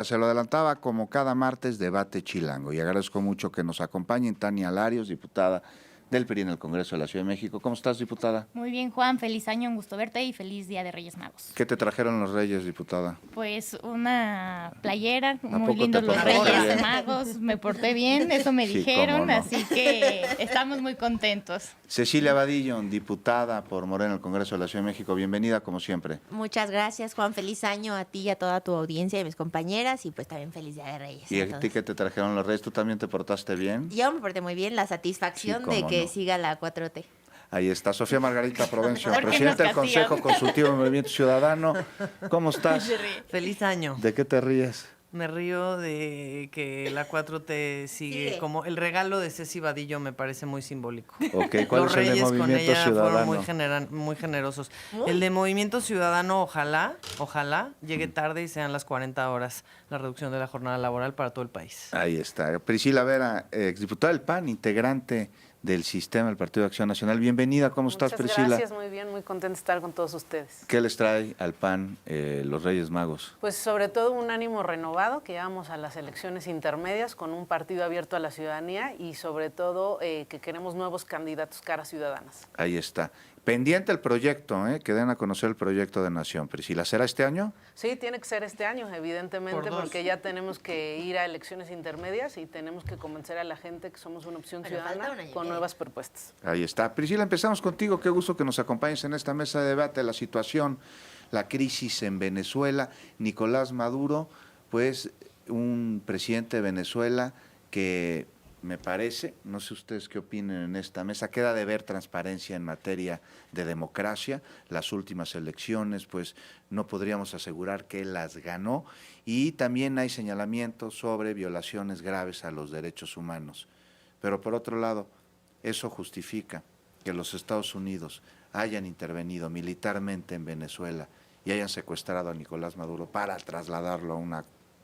Se lo adelantaba como cada martes debate chilango y agradezco mucho que nos acompañen Tania Larios, diputada del PRI en el Congreso de la Ciudad de México. ¿Cómo estás, diputada? Muy bien, Juan, feliz año, un gusto verte y feliz Día de Reyes Magos. ¿Qué te trajeron los Reyes, diputada? Pues una playera, ¿A muy poco lindos te los portaste Reyes bien? Magos, me porté bien, eso me Sí, dijeron, cómo no. así que estamos muy contentos. Cecilia Vadillo, diputada por Morena en el Congreso de la Ciudad de México. Bienvenida, como siempre. Muchas gracias, Juan. Feliz año a ti y a toda tu audiencia y a mis compañeras y pues también feliz Día de Reyes. ¿Y a a todos. ti qué te trajeron los Reyes? ¿Tú también te portaste bien? Yo me porté muy bien, la satisfacción Sí, de cómo que no. siga la 4T. Ahí está, Sofía Margarita Provencio, ¿Por qué presidenta del nos castigan? Consejo Consultivo del Movimiento Ciudadano. ¿Cómo estás? Feliz año. ¿De qué te ríes? Me río de que la 4T sigue Sí. como el regalo de Ceci Vadillo me parece muy simbólico. Ok, ¿cuál Los es el de Reyes con Movimiento ella Ciudadano? fueron muy generosos. El de Movimiento Ciudadano, ojalá llegue tarde y sean las 40 horas la reducción de la jornada laboral para todo el país. Ahí está. Priscila Vera, exdiputada del PAN, integrante del sistema del Partido de Acción Nacional. Bienvenida, ¿cómo estás, Muchas Priscila? gracias, muy bien, muy contenta de estar con todos ustedes. ¿Qué les trae al PAN los Reyes Magos? Pues sobre todo un ánimo renovado, que vamos a las elecciones intermedias con un partido abierto a la ciudadanía y sobre todo que queremos nuevos candidatos caras ciudadanas. Ahí está. Pendiente el proyecto, que den a conocer el proyecto de Nación. Priscila, ¿será este año? Sí, tiene que ser este año, evidentemente, Por dos. porque ya tenemos que ir a elecciones intermedias y tenemos que convencer a la gente que somos una opción Pero falta ciudadana un año y con medio. nuevas propuestas. Ahí está. Priscila, empezamos contigo. Qué gusto que nos acompañes en esta mesa de debate. La situación, la crisis en Venezuela. Nicolás Maduro, pues un presidente de Venezuela que me parece, no sé ustedes qué opinen en esta mesa, queda de ver transparencia en materia de democracia. Las últimas elecciones, pues no podríamos asegurar que él las ganó y también hay señalamientos sobre violaciones graves a los derechos humanos. Pero por otro lado, eso justifica que los Estados Unidos hayan intervenido militarmente en Venezuela y hayan secuestrado a Nicolás Maduro para trasladarlo a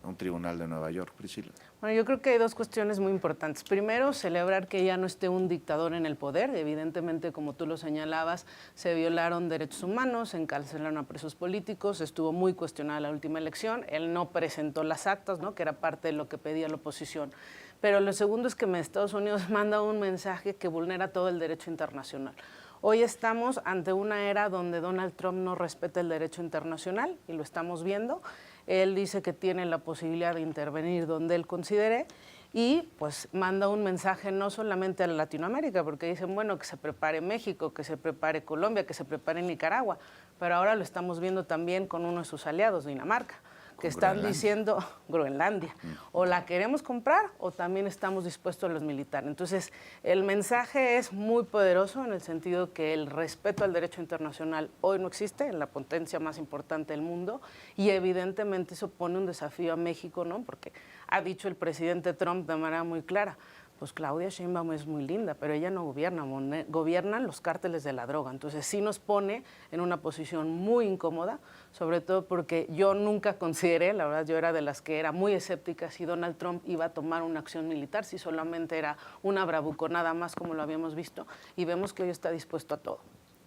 un tribunal de Nueva York, Priscila. Bueno, yo creo que hay dos cuestiones muy importantes. Primero, celebrar que ya no esté un dictador en el poder. Evidentemente, como tú lo señalabas, se violaron derechos humanos, se encarcelaron a presos políticos, estuvo muy cuestionada la última elección. Él no presentó las actas, ¿no?, que era parte de lo que pedía la oposición. Pero lo segundo es que Estados Unidos manda un mensaje que vulnera todo el derecho internacional. Hoy estamos ante una era donde Donald Trump no respeta el derecho internacional y lo estamos viendo. Él dice que tiene la posibilidad de intervenir donde él considere y pues manda un mensaje no solamente a Latinoamérica, porque dicen, bueno, que se prepare México, que se prepare Colombia, que se prepare Nicaragua, pero ahora lo estamos viendo también con uno de sus aliados, Dinamarca, que están diciendo Groenlandia, o la queremos comprar o también estamos dispuestos a los militares. Entonces, el mensaje es muy poderoso en el sentido que el respeto al derecho internacional hoy no existe en la potencia más importante del mundo y evidentemente eso pone un desafío a México, ¿no? Porque ha dicho el presidente Trump de manera muy clara, pues Claudia Sheinbaum es muy linda, pero ella no gobierna, gobiernan los cárteles de la droga. Entonces sí nos pone en una posición muy incómoda, sobre todo porque yo nunca consideré, la verdad yo era de las que era muy escéptica si Donald Trump iba a tomar una acción militar, si solamente era una bravuconada más como lo habíamos visto, y vemos que hoy está dispuesto a todo.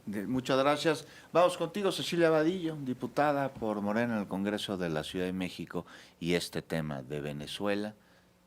Muchas gracias. Vamos contigo, Cecilia Vadillo, diputada por Morena en el Congreso de la Ciudad de México, y este tema de Venezuela,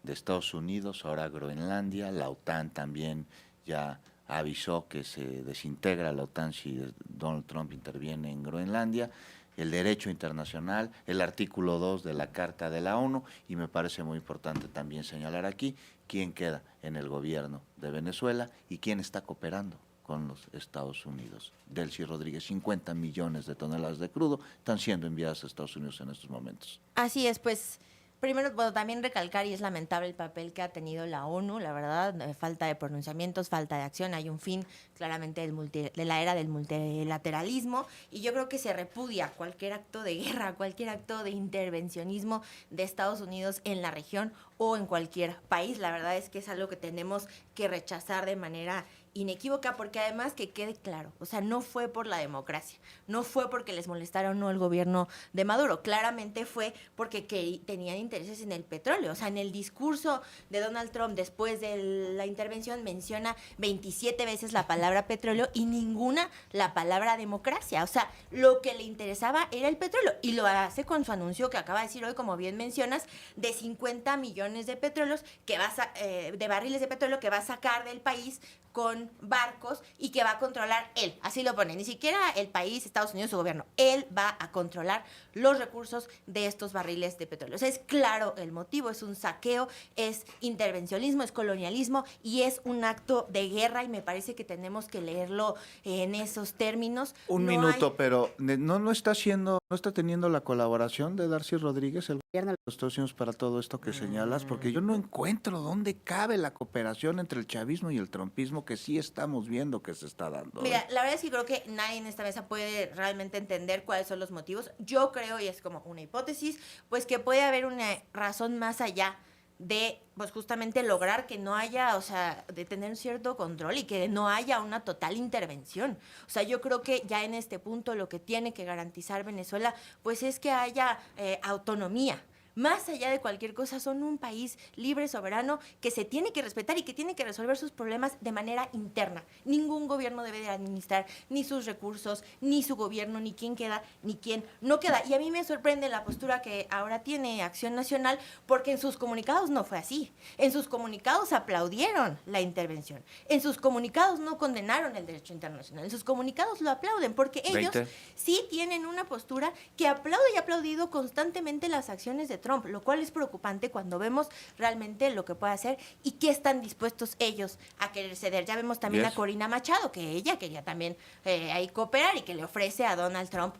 de Estados Unidos, ahora Groenlandia. La OTAN también ya avisó que se desintegra la OTAN si Donald Trump interviene en Groenlandia, el derecho internacional, el artículo 2 de la Carta de la ONU, y me parece muy importante también señalar aquí quién queda en el gobierno de Venezuela y quién está cooperando con los Estados Unidos. Delcy Rodríguez, 50 millones de toneladas de crudo están siendo enviadas a Estados Unidos en estos momentos. Así es, pues primero, bueno, también recalcar, y es lamentable el papel que ha tenido la ONU, la verdad, falta de pronunciamientos, falta de acción, hay un fin claramente de la era del multilateralismo, y yo creo que se repudia cualquier acto de guerra, cualquier acto de intervencionismo de Estados Unidos en la región o en cualquier país. La verdad es que es algo que tenemos que rechazar de manera inequívoca, porque además que quede claro, o sea, no fue por la democracia, no fue porque les molestara o no el gobierno de Maduro, claramente fue porque tenían intereses en el petróleo. O sea, en el discurso de Donald Trump después de la intervención menciona 27 veces la palabra petróleo y ninguna la palabra democracia. O sea, lo que le interesaba era el petróleo, y lo hace con su anuncio que acaba de decir hoy, como bien mencionas, de 50 millones de petróleos de barriles de petróleo que va a sacar del país con barcos y que va a controlar él. Así lo pone, ni siquiera el país, Estados Unidos, su gobierno. Él va a controlar los recursos de estos barriles de petróleo. O sea, es claro el motivo, es un saqueo, es intervencionismo, es colonialismo y es un acto de guerra, y me parece que tenemos que leerlo en esos términos. Un No minuto, hay- pero no está teniendo la colaboración de Darcy Rodríguez, el gobierno de los Estados Unidos, para todo esto que señalas, porque yo no encuentro dónde cabe la cooperación entre el chavismo y el trumpismo que sí estamos viendo que se está dando. Mira, la verdad es que creo que nadie en esta mesa puede realmente entender cuáles son los motivos. Yo creo, y es como una hipótesis, pues que puede haber una razón más allá de, pues justamente lograr que no haya, o sea, de tener un cierto control y que no haya una total intervención. O sea, yo creo que ya en este punto lo que tiene que garantizar Venezuela, pues es que haya autonomía. Más allá de cualquier cosa, son un país libre, soberano, que se tiene que respetar y que tiene que resolver sus problemas de manera interna. Ningún gobierno debe de administrar ni sus recursos, ni su gobierno, ni quién queda, ni quién no queda. Y a mí me sorprende la postura que ahora tiene Acción Nacional, porque en sus comunicados no fue así. En sus comunicados aplaudieron la intervención. En sus comunicados no condenaron el derecho internacional. En sus comunicados lo aplauden, porque ellos 20. sí tienen una postura que aplaude y ha aplaudido constantemente las acciones de Trump, lo cual es preocupante cuando vemos realmente lo que puede hacer y qué están dispuestos ellos a querer ceder. Ya vemos también Yes. a Corina Machado, que ella quería también ahí cooperar y que le ofrece a Donald Trump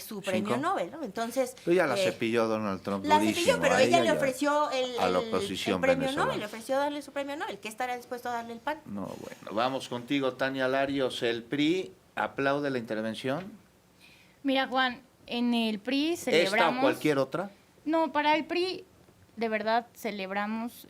su premio 5. Nobel, ¿no? Entonces... Pero ya la cepilló Donald Trump La durísimo. cepilló, pero a ella y le ofreció a la oposición el premio venezolana. Nobel, le ofreció darle su premio Nobel. ¿Qué estará dispuesto a darle el PAN? No, bueno, vamos contigo, Tania Larios. ¿El PRI aplaude la intervención? Mira, Juan, en el PRI ¿Esta celebramos... o cualquier otra? No, para el PRI de verdad celebramos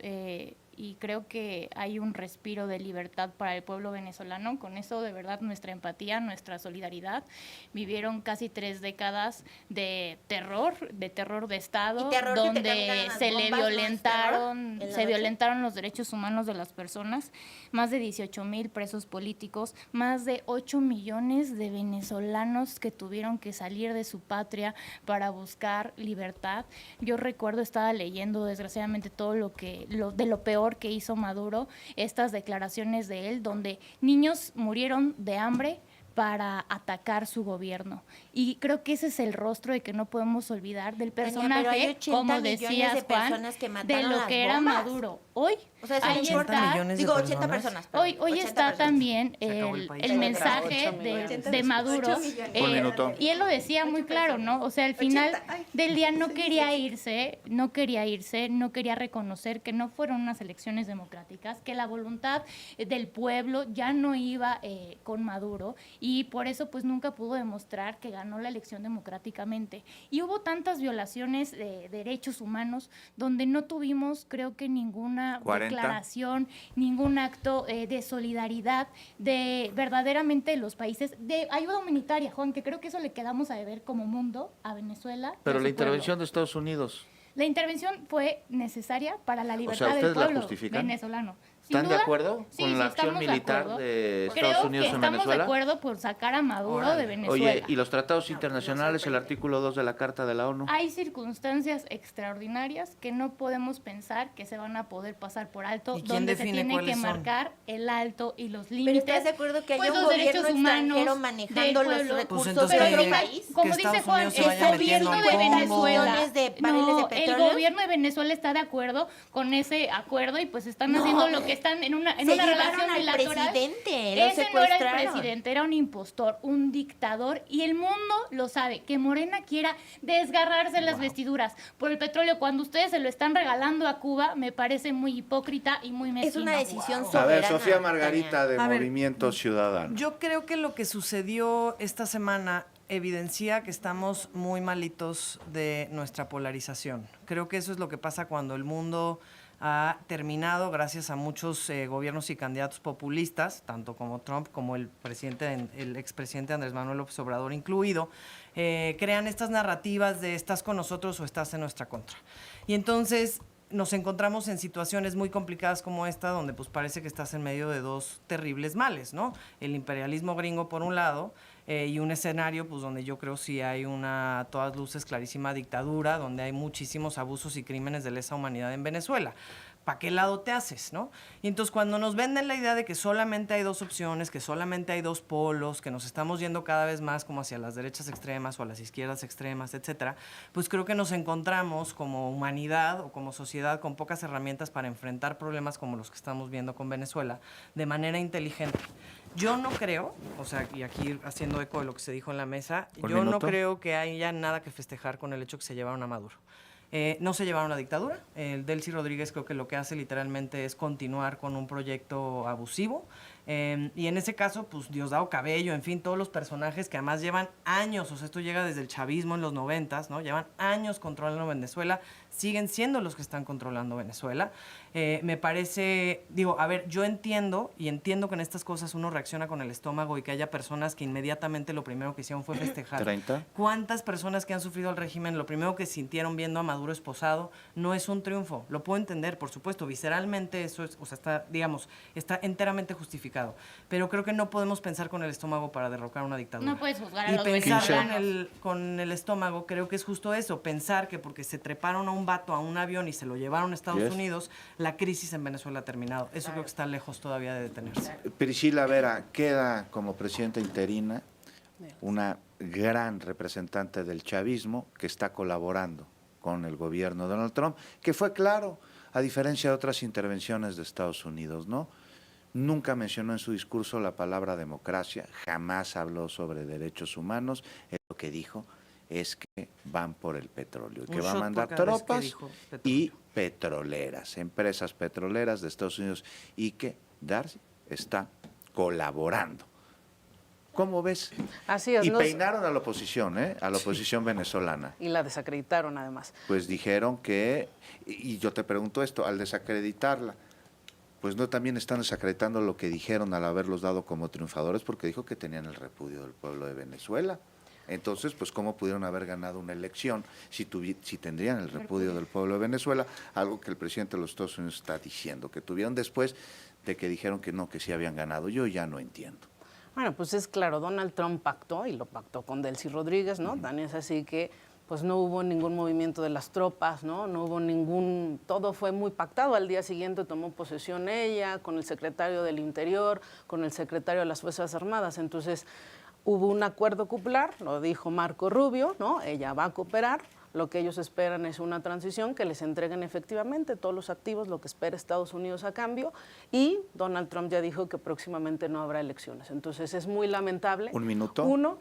y creo que hay un respiro de libertad para el pueblo venezolano. Con eso, de verdad, nuestra empatía, nuestra solidaridad. Vivieron casi 3 décadas de terror de Estado, Y terror que te donde cargan las se bombas, le ¿no es violentaron, terror? En la se noche. violentaron los derechos humanos de las personas, más de 18,000 presos políticos, más de 8 millones de venezolanos que tuvieron que salir de su patria para buscar libertad. Yo recuerdo, estaba leyendo desgraciadamente todo de lo peor que hizo Maduro, estas declaraciones de él, donde niños murieron de hambre para atacar su gobierno. Y creo que ese es el rostro de que no podemos olvidar del Pero hay personaje, 80 como millones decías, de Juan, personas que de mataron lo las que era bombas. Maduro. Hoy, O sea, eso ahí no importa. está, millones de Digo, 80 personas. personas. hoy 80 está personas. también Se acabó el país. el mensaje 8 millones. de Maduro. 8 millones. Un minuto. Y él lo decía muy claro, ¿no? O sea, al final 80, ay. del día no quería irse, no quería reconocer que no fueron unas elecciones democráticas, que la voluntad del pueblo ya no iba con Maduro, y por eso pues nunca pudo demostrar que ganó la elección democráticamente. Y hubo tantas violaciones de derechos humanos donde no tuvimos, creo que ninguna 40. declaración, ningún acto de solidaridad de verdaderamente los países, de ayuda humanitaria, Juan, que creo que eso le quedamos a deber como mundo a Venezuela. y Pero a la su intervención pueblo. de Estados Unidos. La intervención fue necesaria para la libertad del ¿ustedes la pueblo justifican? venezolano. Sin ¿Están de duda, acuerdo sí, con sí, la acción estamos de militar acuerdo. de Creo Estados Unidos que en estamos Venezuela? de acuerdo por sacar a Maduro de Venezuela. Oye, ¿y los tratados internacionales, el artículo 2 de la Carta de la ONU? Hay circunstancias extraordinarias que no podemos pensar que se van a poder pasar por alto, ¿Y quién donde se define tiene que cuáles son? marcar el alto y los Pero límites. ¿estás de acuerdo que haya pues, un los gobierno derechos humanos extranjero del manejando los pueblo? recursos entonces de que- otro Pero país? como que dice Estados Juan, Unidos se el vaya metiendo gobierno al de Congo. Venezuela, Millones de barriles de no, el petróleo. gobierno de Venezuela está de acuerdo con ese acuerdo y pues están No. haciendo lo que están en una Se relación llevaron al bilateral. presidente, lo Ese no era el secuestraron. presidente, era un impostor, un dictador, y el mundo lo sabe, que Morena quiera desgarrarse las vestiduras por el petróleo cuando ustedes se lo están regalando a Cuba, me parece muy hipócrita y muy mezquino. Es una decisión A soberana. ver, Sofía Margarita de A ver, Movimiento Ciudadano. Yo creo que lo que sucedió esta semana evidencia que estamos muy malitos de nuestra polarización. Creo que eso es lo que pasa cuando el mundo ha terminado gracias a muchos gobiernos y candidatos populistas, tanto como Trump como el expresidente Andrés Manuel López Obrador incluido, crean estas narrativas de estás con nosotros o estás en nuestra contra. Y entonces nos encontramos en situaciones muy complicadas como esta, donde pues parece que estás en medio de dos terribles males, ¿no? El imperialismo gringo por un lado, y un escenario pues donde yo creo sí hay una, a todas luces, clarísima dictadura, donde hay muchísimos abusos y crímenes de lesa humanidad en Venezuela. ¿Para qué lado te haces, no? Y entonces cuando nos venden la idea de que solamente hay dos opciones, que solamente hay dos polos, que nos estamos yendo cada vez más como hacia las derechas extremas o a las izquierdas extremas, etcétera, pues creo que nos encontramos como humanidad o como sociedad con pocas herramientas para enfrentar problemas como los que estamos viendo con Venezuela de manera inteligente. Yo no creo, o sea, y aquí haciendo eco de lo que se dijo en la mesa, yo no creo que haya nada que festejar con el hecho que se llevaron a Maduro. No se llevaron a la dictadura. El Delcy Rodríguez creo que lo que hace literalmente es continuar con un proyecto abusivo. Y en ese caso, pues Diosdado Cabello, en fin, todos los personajes que además llevan años, o sea, esto llega desde el chavismo en los 90s, ¿no? Llevan años controlando Venezuela, siguen siendo los que están controlando Venezuela. Me parece, digo, a ver, yo entiendo que en estas cosas uno reacciona con el estómago y que haya personas que inmediatamente lo primero que hicieron fue festejar. 30. ¿Cuántas personas que han sufrido el régimen, lo primero que sintieron viendo a Maduro esposado no es un triunfo? Lo puedo entender, por supuesto, visceralmente eso es, o sea, está, digamos, está enteramente justificado. Pero creo que no podemos pensar con el estómago para derrocar una dictadura. No puedes juzgar a y los pensar venezolanos. con el estómago, creo que es justo eso, pensar que porque se treparon a un vato a un avión y se lo llevaron a Estados Unidos, la crisis en Venezuela ha terminado. Eso creo que está lejos todavía de detenerse. Priscila Vera queda como presidenta interina, una gran representante del chavismo que está colaborando con el gobierno de Donald Trump, que fue claro, a diferencia de otras intervenciones de Estados Unidos, ¿no? Nunca mencionó en su discurso la palabra democracia, jamás habló sobre derechos humanos. Lo que dijo es que van por el petróleo, y que va a mandar tropas y petroleras, empresas petroleras de Estados Unidos, y que Darcy está colaborando. ¿Cómo ves? Así es. Y peinaron a la oposición, a la oposición venezolana. Y la desacreditaron además. Pues dijeron que, y yo te pregunto esto, al desacreditarla, pues no también están desacreditando lo que dijeron al haberlos dado como triunfadores, porque dijo que tenían el repudio del pueblo de Venezuela. Entonces, pues cómo pudieron haber ganado una elección si tendrían el repudio del pueblo de Venezuela, algo que el presidente de los Estados Unidos está diciendo, que tuvieron después de que dijeron que no, que sí habían ganado. Yo ya no entiendo. Bueno, pues es claro, Donald Trump pactó, y lo pactó con Delcy Rodríguez, ¿no? Tan es así que pues no hubo ningún movimiento de las tropas, ¿no? No hubo ningún, todo fue muy pactado. Al día siguiente tomó posesión ella, con el secretario del Interior, con el secretario de las Fuerzas Armadas. Entonces, hubo un acuerdo cupular, lo dijo Marco Rubio, ¿no? Ella va a cooperar. Lo que ellos esperan es una transición, que les entreguen efectivamente todos los activos, lo que espera Estados Unidos a cambio, y Donald Trump ya dijo que próximamente no habrá elecciones. Entonces es muy lamentable. ¿Un minuto? Uno,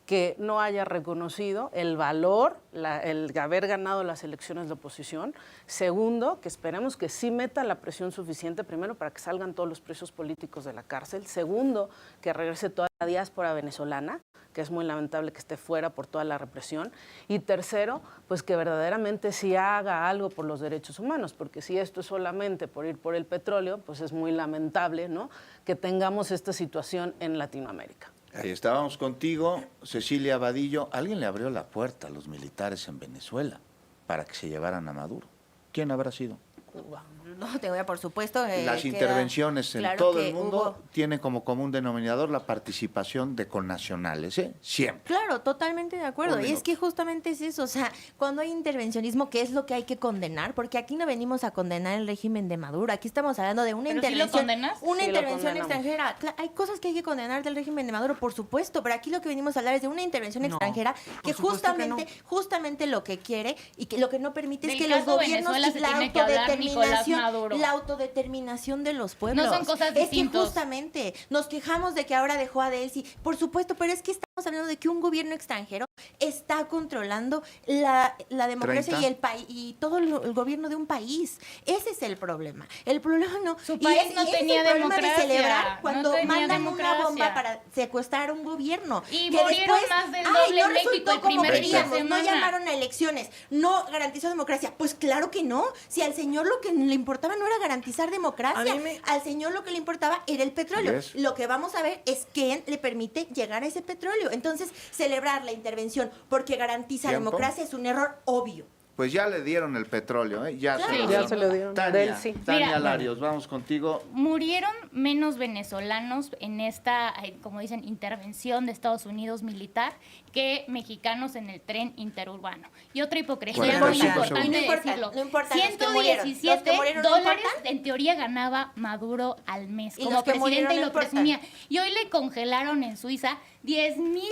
que no haya reconocido el valor, el haber ganado las elecciones de oposición. Segundo, que esperemos que sí meta la presión suficiente, primero, para que salgan todos los presos políticos de la cárcel. Segundo, que regrese toda la diáspora venezolana, que es muy lamentable que esté fuera por toda la represión. Y tercero, pues que verdaderamente sí haga algo por los derechos humanos, porque si esto es solamente por ir por el petróleo, pues es muy lamentable, ¿no?, que tengamos esta situación en Latinoamérica. Ahí estábamos contigo, Cecilia Vadillo. Alguien le abrió la puerta a los militares en Venezuela para que se llevaran a Maduro. ¿Quién habrá sido? Cuba. No, te voy a, por supuesto. Las intervenciones en claro todo que el mundo hubo... tienen como común denominador la participación de connacionales, siempre. Claro, totalmente de acuerdo. Un Y es minuto. que justamente es eso, o sea, cuando hay intervencionismo, ¿qué es lo que hay que condenar? Porque aquí no venimos a condenar el régimen de Maduro, aquí estamos hablando de una ¿Pero sí lo intervención, condenas? una Sí, lo intervención condenamos. extranjera. Hay cosas que hay que condenar del régimen de Maduro, por supuesto, pero aquí lo que venimos a hablar es de una intervención extranjera que supuesto que justamente lo que quiere y que lo que no permite es Del que los caso gobiernos Venezuela y se la tiene que hablar autodeterminación, Nicolás Maduro. la autodeterminación de los pueblos. No son cosas Es que distintas. justamente nos quejamos de que ahora dejó a Delcy, por supuesto, pero es que hablando de que un gobierno extranjero está controlando la democracia 30. y el país y todo el gobierno de un país. Ese es el problema. El problema no. Su país no ese tenía es el problema democracia, de celebrar no cuando tenía mandan democracia. una bomba para secuestrar a un gobierno. Y que murieron después, más del doble en México resultó el como primer día de queríamos, no semana. llamaron a elecciones, no garantizó democracia. Pues claro que no. Si al señor lo que le importaba no era garantizar democracia, al señor lo que le importaba era el petróleo. ¿Ves? Lo que vamos a ver es quién le permite llegar a ese petróleo. Entonces, celebrar la intervención porque garantiza ¿Tiempo? democracia es un error obvio. Pues ya le dieron el petróleo, ¿eh? Ya, Claro. se, lo Sí, dieron. ya se lo dieron. Tania, De él sí. Tania Mira, Larios, vamos contigo. Murieron menos venezolanos en esta, como dicen, intervención de Estados Unidos militar que mexicanos en el tren interurbano. Y otra hipocresía muy 45 importante segundos. No importa, decirlo. no importa, los que murieron. Los que 117 murieron no dólares importan. en teoría ganaba Maduro al mes Y como los que presidente murieron y no lo importan. presumía. Y hoy le congelaron en Suiza 10,000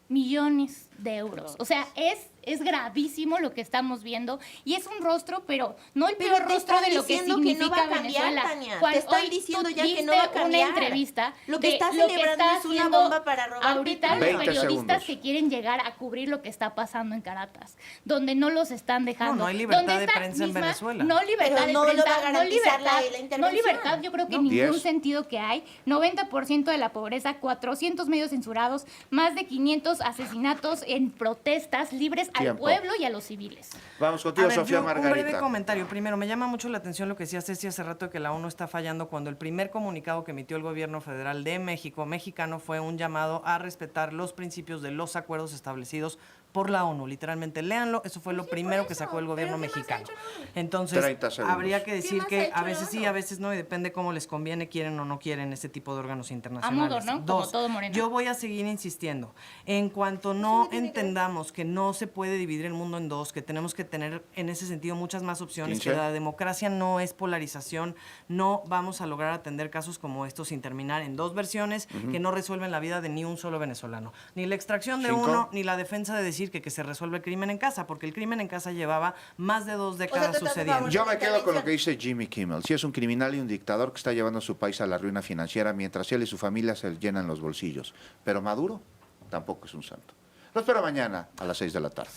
millones de euros. O sea, es gravísimo lo que estamos viendo y es un rostro, pero no el Pero peor te rostro están de lo que diciendo que no significa va a cambiar, Venezuela. Tania. Juan, Te están hoy diciendo tú ya que diste no va a cambiar. una entrevista Lo que de está lo que celebrando está es una haciendo bomba para robar ahorita los 20 periodistas segundos. que quieren llegar a cubrir lo que está pasando en Caracas, donde no los están dejando. No hay libertad Donde de esta prensa en Venezuela. No libertad Pero de no lo prensa, va a garantizar la no intervención. libertad, yo creo que en No. ningún 10. sentido que hay. 90% de la pobreza, 400 medios censurados, más de 500 asesinatos en protestas libres al Tiempo. pueblo y a los civiles. Vamos A contigo, ver, Sofía yo, un breve Margarita. comentario. Primero, me llama mucho la atención lo que decía Ceci hace rato de que la ONU está fallando cuando el primer comunicado que emitió el gobierno federal de México, mexicano, fue un llamado a respetar los principios de los acuerdos establecidos por la ONU. Literalmente, léanlo, eso fue lo primero que sacó el gobierno mexicano. Entonces, 30 segundos. habría que decir más ha que hecho a la veces sí, ONU? a veces no, y depende cómo les conviene, quieren o no quieren este tipo de órganos internacionales. ¿no? Como Dos, todo Morena. yo voy a seguir insistiendo. En cuanto no entendamos que no se puede dividir el mundo en dos, que tenemos que tener en ese sentido muchas más opciones, 15. que la democracia no es polarización, no vamos a lograr atender casos como estos sin terminar en dos versiones que no resuelven la vida de ni un solo venezolano. Ni la extracción de 5. uno, ni la defensa de decir que se resuelve el crimen en casa, porque el crimen en casa llevaba más de 2 décadas tú estás a sucediendo. favor. Yo me quedo con lo que dice Jimmy Kimmel. Si es un criminal y un dictador que está llevando a su país a la ruina financiera mientras él y su familia se llenan los bolsillos. Pero Maduro tampoco es un santo. Lo espero mañana a las 6 de la tarde.